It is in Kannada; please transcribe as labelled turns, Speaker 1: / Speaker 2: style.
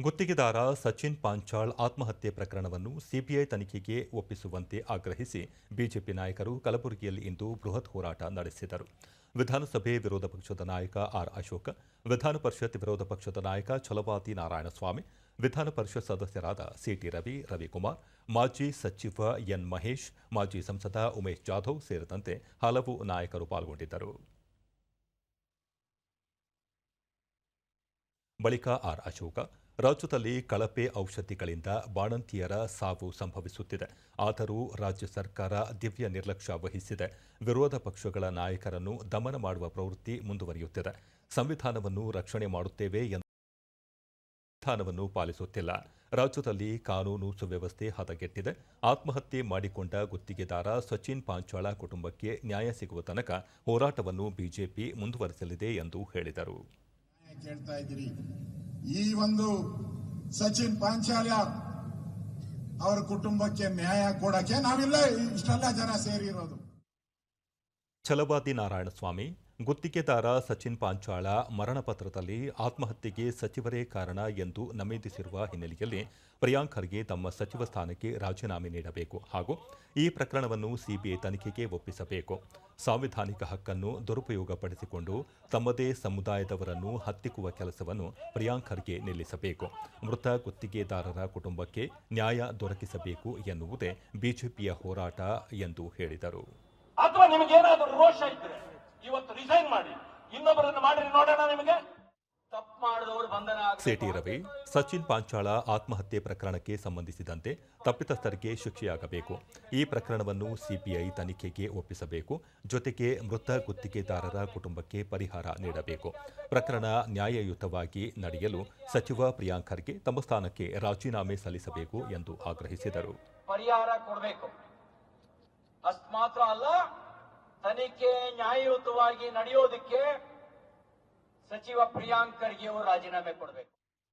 Speaker 1: ಗುತ್ತಿಗೆದಾರ ಸಚಿನ್ ಪಾಂಚಾಳ್ ಆತ್ಮಹತ್ಯೆ ಪ್ರಕರಣವನ್ನು ಸಿಬಿಐ ತನಿಖೆಗೆ ಒಪ್ಪಿಸುವಂತೆ ಆಗ್ರಹಿಸಿ ಬಿಜೆಪಿ ನಾಯಕರು ಕಲಬುರಗಿಯಲ್ಲಿ ಇಂದು ಬೃಹತ್ ಹೋರಾಟ ನಡೆಸಿದರು. ವಿಧಾನಸಭೆ ವಿರೋಧ ಪಕ್ಷದ ನಾಯಕ ಆರ್ ಅಶೋಕ್, ವಿಧಾನ ಪರಿಷತ್ ವಿರೋಧ ಪಕ್ಷದ ನಾಯಕ ಛಲವಾದಿ ನಾರಾಯಣಸ್ವಾಮಿ, ವಿಧಾನ ಪರಿಷತ್ ಸದಸ್ಯರಾದ ಸಿಟಿ ರವಿ, ರವಿಕುಮಾರ್, ಮಾಜಿ ಸಚಿವ ಎನ್ ಮಹೇಶ್, ಮಾಜಿ ಸಂಸದ ಉಮೇಶ್ ಜಾಧವ್ ಸೇರಿದಂತೆ ಹಲವು ನಾಯಕರು ಪಾಲ್ಗೊಂಡಿದ್ದರು. ಬಳಿಕ ಆರ್ ಅಶೋಕ, ರಾಜ್ಯದಲ್ಲಿ ಕಳಪೆ ಔಷಧಿಗಳಿಂದ ಬಾಣಂತಿಯರ ಸಾವು ಸಂಭವಿಸುತ್ತಿದೆ. ಆದರೂ ರಾಜ್ಯ ಸರ್ಕಾರ ದಿವ್ಯ ನಿರ್ಲಕ್ಷ್ಯ ವಹಿಸಿದೆ. ವಿರೋಧ ಪಕ್ಷಗಳ ನಾಯಕರನ್ನು ದಮನ ಮಾಡುವ ಪ್ರವೃತ್ತಿ ಮುಂದುವರಿಯುತ್ತಿದೆ. ಸಂವಿಧಾನವನ್ನು ರಕ್ಷಣೆ ಮಾಡುತ್ತೇವೆ ಎಂದು ಸಂವಿಧಾನವನ್ನು ಪಾಲಿಸುತ್ತಿಲ್ಲ. ರಾಜ್ಯದಲ್ಲಿ ಕಾನೂನು ಸುವ್ಯವಸ್ಥೆ ಹದಗೆಟ್ಟಿದೆ. ಆತ್ಮಹತ್ಯೆ ಮಾಡಿಕೊಂಡ ಗುತ್ತಿಗೆದಾರ ಸಚಿನ್ ಪಾಂಚಾಳ ಕುಟುಂಬಕ್ಕೆ ನ್ಯಾಯ ಸಿಗುವ ತನಕ ಹೋರಾಟವನ್ನು ಬಿಜೆಪಿ ಮುಂದುವರಿಸಲಿದೆ ಎಂದು ಹೇಳಿದರು.
Speaker 2: ಈ ಒಂದು ಸಚಿನ್ ಪಾಂಚಾಲ ಅವರ ಕುಟುಂಬಕ್ಕೆ ನ್ಯಾಯ ಕೊಡಕ್ಕೆ ನಾವಿಲ್ಲ ಇಷ್ಟೆಲ್ಲ ಜನ ಸೇರಿರೋದು.
Speaker 1: ಛಲವಾದಿ ನಾರಾಯಣಸ್ವಾಮಿ, ಗುತ್ತಿಗೆದಾರ ಸಚಿನ್ ಪಾಂಚಾಳ ಮರಣ ಪತ್ರದಲ್ಲಿ ಆತ್ಮಹತ್ಯೆಗೆ ಸಚಿವರೇ ಕಾರಣ ಎಂದು ನಮೂದಿಸಿರುವ ಹಿನ್ನೆಲೆಯಲ್ಲಿ ಪ್ರಿಯಾಂಕ್ ಖರ್ಗೆ ತಮ್ಮ ಸಚಿವ ಸ್ಥಾನಕ್ಕೆ ರಾಜೀನಾಮೆ ನೀಡಬೇಕು ಹಾಗೂ ಈ ಪ್ರಕರಣವನ್ನು ಸಿಬಿಐ ತನಿಖೆಗೆ ಒಪ್ಪಿಸಬೇಕು. ಸಾಂವಿಧಾನಿಕ ಹಕ್ಕನ್ನು ದುರುಪಯೋಗಪಡಿಸಿಕೊಂಡು ತಮ್ಮದೇ ಸಮುದಾಯದವರನ್ನು ಹತ್ತಿಕ್ಕುವ ಕೆಲಸವನ್ನು ಪ್ರಿಯಾಂಕ್ ಖರ್ಗೆ ನಿಲ್ಲಿಸಬೇಕು. ಮೃತ ಗುತ್ತಿಗೆದಾರರ ಕುಟುಂಬಕ್ಕೆ ನ್ಯಾಯ ದೊರಕಿಸಬೇಕು ಎನ್ನುವುದೇ ಬಿಜೆಪಿಯ ಹೋರಾಟ ಎಂದು ಹೇಳಿದರು.
Speaker 3: ಅಥವಾ ನಿಮಗೇನಾದರೂ ರೋಷ ಇದ್ರೆ ಇವತ್ತು ರಿಸೈನ್ ಮಾಡಿ, ಇನ್ನೊಬ್ಬರನ್ನು ಮಾಡಿ ನೋಡೋಣ. ನಿಮಗೆ ತಪ್ಪು ಮಾಡಿದವರು ಬಂಧನ.
Speaker 1: ಸಿಟಿ ರವಿ, ಸಚಿನ್ ಪಾಂಚಾಳ ಆತ್ಮಹತ್ಯೆ ಪ್ರಕರಣಕ್ಕೆ ಸಂಬಂಧಿಸಿದಂತೆ ತಪ್ಪಿತಸ್ಥರಿಗೆ ಶಿಕ್ಷೆಯಾಗಬೇಕು. ಈ ಪ್ರಕರಣವನ್ನು ಸಿಬಿಐ ತನಿಖೆಗೆ ಒಪ್ಪಿಸಬೇಕು. ಜೊತೆಗೆ ಮೃತ ಗುತ್ತಿಗೆದಾರರ ಕುಟುಂಬಕ್ಕೆ ಪರಿಹಾರ ನೀಡಬೇಕು. ಪ್ರಕರಣ ನ್ಯಾಯಯುತವಾಗಿ ನಡೆಯಲು ಸಚಿವ ಪ್ರಿಯಾಂಕ್ ಖರ್ಗೆ ತಮ್ಮ ಸ್ಥಾನಕ್ಕೆ ರಾಜೀನಾಮೆ ಸಲ್ಲಿಸಬೇಕು ಎಂದು ಆಗ್ರಹಿಸಿದರು.
Speaker 3: ಪರಿಹಾರ ಕೊಡಬೇಕು. ಅಷ್ಟು ಮಾತ್ರ ಅಲ್ಲ, ತನಿಖೆ ನ್ಯಾಯಯುತವಾಗಿ ನಡೆಯೋದಕ್ಕೆ ಸಚಿವ ಪ್ರಿಯಾಂಕ್ ಖರ್ಗೆ ಅವರು ರಾಜೀನಾಮೆ ಕೊಡಬೇಕು.